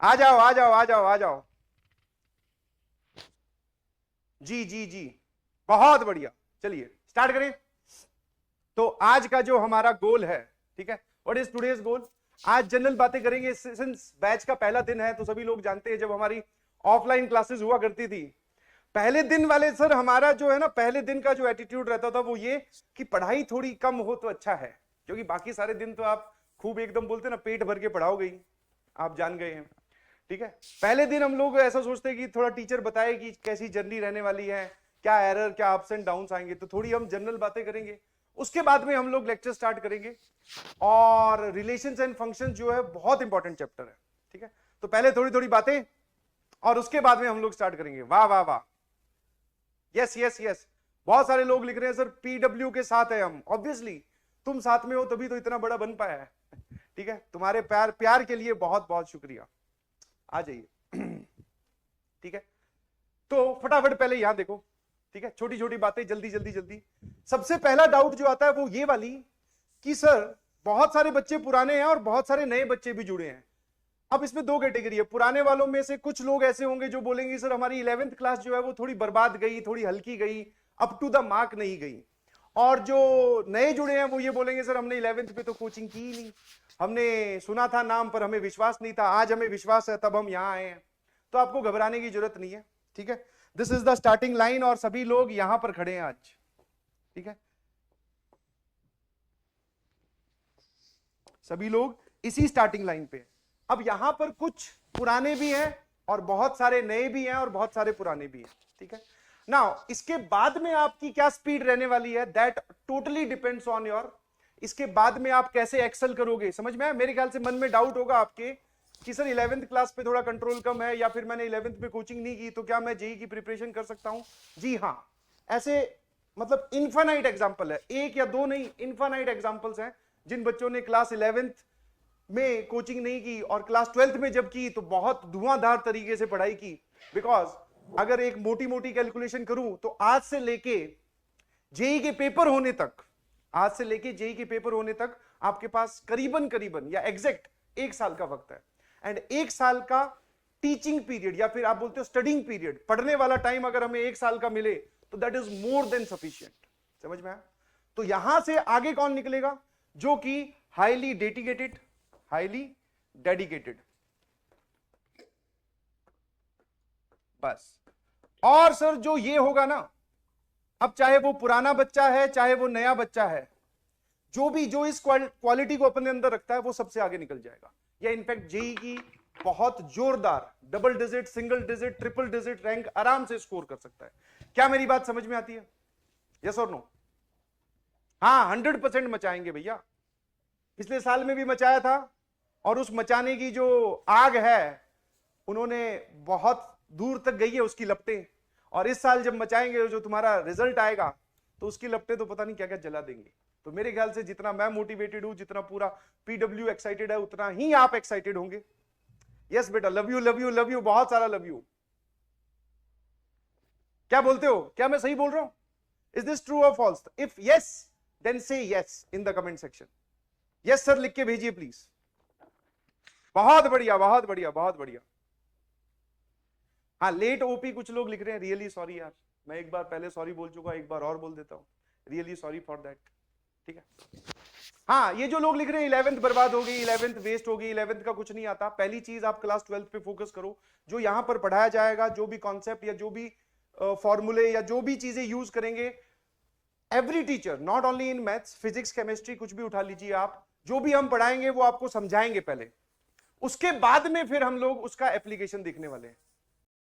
आ जाओ आ जाओ आ जाओ आ जाओ। जी जी जी, बहुत बढ़िया। चलिए स्टार्ट करें। तो आज का जो हमारा गोल है, ठीक है, व्हाट इज टुडेज गोल? आज जनरल बातें करेंगे। सिंस बैच का पहला दिन है तो सभी लोग जानते हैं जब हमारी ऑफलाइन क्लासेस हुआ करती थी, पहले दिन वाले सर हमारा जो है ना, पहले दिन का जो एटीट्यूड रहता था वो ये कि पढ़ाई थोड़ी कम हो तो अच्छा है, क्योंकि बाकी सारे दिन तो आप खूब एकदम बोलते ना पेट भर के पढ़ाओगे ही, आप जान गए हैं। ठीक है, पहले दिन हम लोग ऐसा सोचते हैं कि थोड़ा टीचर बताए कि कैसी जर्नी रहने वाली है, क्या एरर, क्या अप्स एंड डाउन्स आएंगे, तो थोड़ी हम जनरल बातें करेंगे। उसके बाद में हम लोग लेक्चर स्टार्ट करेंगे, और रिलेशंस एंड फंक्शंस जो है बहुत इंपॉर्टेंट चैप्टर है। ठीक है, तो पहले थोड़ी थोड़ी बातें और उसके बाद में हम लोग स्टार्ट करेंगे। वाह वाह वाह, यस यस यस। बहुत सारे लोग लिख रहे हैं सर पीडब्ल्यू के साथ है हम। ऑब्वियसली तुम साथ में हो तभी तो इतना बड़ा बन पाया है। ठीक है, तुम्हारे प्यार प्यार के लिए बहुत बहुत शुक्रिया। आ जाइए। ठीक है, तो फटाफट पहले यहां देखो। ठीक है, छोटी छोटी बातें जल्दी जल्दी जल्दी। सबसे पहला डाउट जो आता है वो ये वाली कि सर बहुत सारे बच्चे पुराने हैं और बहुत सारे नए बच्चे भी जुड़े हैं। अब इसमें दो कैटेगरी है। पुराने वालों में से कुछ लोग ऐसे होंगे जो बोलेंगे सर हमारी 11th क्लास जो है वो थोड़ी बर्बाद गई, थोड़ी हल्की गई, अप टू द मार्क नहीं गई। और जो नए जुड़े हैं वो ये बोलेंगे सर हमने 11th पे तो कोचिंग की ही नहीं, हमने सुना था नाम पर हमें विश्वास नहीं था, आज हमें विश्वास है तब हम यहां आए हैं। तो आपको घबराने की जरूरत नहीं है। ठीक है, this is the starting line और सभी लोग यहां पर खड़े हैं आज। ठीक है, सभी लोग इसी स्टार्टिंग लाइन पे। अब यहां पर कुछ पुराने भी हैं और बहुत सारे नए भी हैं और बहुत सारे पुराने भी हैं। ठीक है, नाउ इसके बाद में आपकी क्या स्पीड रहने वाली है, that totally depends on your, इसके बाद में आप कैसे एक्सेल करोगे। समझ में आया? मेरे ख्याल से मन में डाउट होगा आपके कि सर 11th क्लास पे थोड़ा कंट्रोल कम है, या फिर मैंने 11th में कोचिंग नहीं की तो क्या मैं जेई की प्रिपरेशन कर सकता हूं? जी हां, ऐसे मतलब इनफाइनाइट एग्जांपल है, एक या दो नहीं, इनफाइनाइट एग्जांपल्स हैं जिन बच्चों ने क्लास 11th में कोचिंग नहीं की और क्लास 12th में जब की तो बहुत धुआंधार तरीके से पढ़ाई की। बिकॉज अगर एक मोटी मोटी कैलकुलेशन करूं तो आज से लेके जेई के पेपर होने तक, आज से लेके जेई के पेपर होने तक आपके पास करीबन करीबन या एग्जैक्ट 1 साल का वक्त है। एंड 1 साल का टीचिंग पीरियड या फिर आप बोलते हो स्टडिंग पीरियड, पढ़ने वाला टाइम अगर हमें 1 साल का मिले तो that is more than sufficient. समझ में आया? तो यहां से आगे कौन निकलेगा? जो कि हाईली डेडिकेटेड, हाईली डेडिकेटेड, बस। और सर जो ये होगा ना, अब चाहे वो पुराना बच्चा है चाहे वो नया बच्चा है, जो इस क्वालिटी को अपने अंदर रखता है वो सबसे आगे निकल जाएगा। या इनफैक्ट जेई की बहुत जोरदार double digit, single digit, triple digit rank आराम से स्कोर कर सकता है। क्या मेरी बात समझ में आती है? यस और नो? हाँ, 100% मचाएंगे भैया। पिछले साल में भी मचाया था और उस मचाने की जो आग है उन्होंने बहुत दूर तक गई है उसकी लपटें, और इस साल जब मचाएंगे जो तुम्हारा रिजल्ट आएगा तो उसकी लपटें तो पता नहीं क्या क्या जला देंगे। तो मेरे ख्याल से जितना मैं मोटिवेटेड हूं, जितना पूरा पीडब्ल्यू एक्साइटेड है, उतना ही आप एक्साइटेड होंगे। यस बेटा, love you love you love you, बहुत सारा लव यू। क्या बोलते हो? क्या मैं सही बोल रहा हूं? इज दिस ट्रू और फॉल्स? इफ यस देन से yes in the comment section. Yes sir लिख के भेजिए प्लीज। बहुत बढ़िया बहुत बढ़िया बहुत बढ़िया। हाँ, लेट ओपी कुछ लोग लिख रहे हैं, रियली सॉरी यार, मैं एक बार पहले सॉरी बोल चुका, एक बार और बोल देता हूं, रियली सॉरी फॉर दैट। ठीक है, हाँ, ये जो लोग लिख रहे हैं 11th बर्बाद हो गई, 11th वेस्ट हो गई, 11th का कुछ नहीं आता, पहली चीज आप क्लास 12th पे फोकस करो। जो यहां पर पढ़ाया जाएगा, जो भी कॉन्सेप्ट या जो भी फॉर्मूले या जो भी चीजें यूज करेंगे, every teacher, not only in maths, physics, chemistry, कुछ भी उठा लीजिए आप, जो भी हम पढ़ाएंगे वो आपको समझाएंगे पहले, उसके बाद में फिर हम लोग उसका एप्लीकेशन देखने वाले हैं।